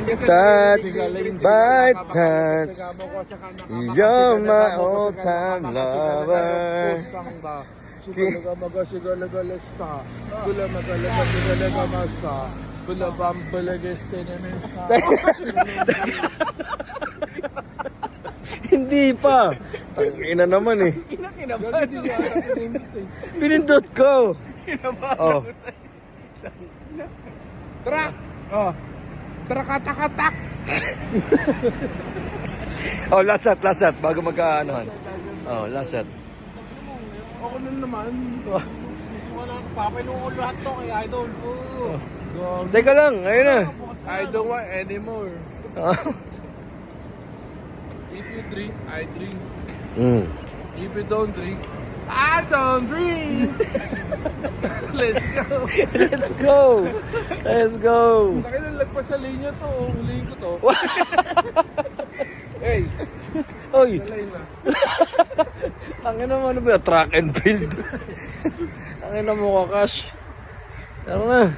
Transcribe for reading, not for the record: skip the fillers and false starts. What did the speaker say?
Touch by touch, you're my all-time lover. Hindi pa. Ina naman eh. Pinindot ko. Oh. Trak! Oh. Trakatakatak! Oh, last shot bago magka-anohan. Oh, last shot. Ako na naman. Papainuon lahat to kay Idol. Teka lang, ayun na. I don't want anymore. Ah. If you drink, I drink. If you don't drink, I don't drink. Let's go. Let's go. Let's go. Nakilalag pa sa linya to. Huliin ko to. Hey. Oy. Nalay na. Ang ina mo, ano ba? Track and field. Ang ina mo, Kakash. Ano na?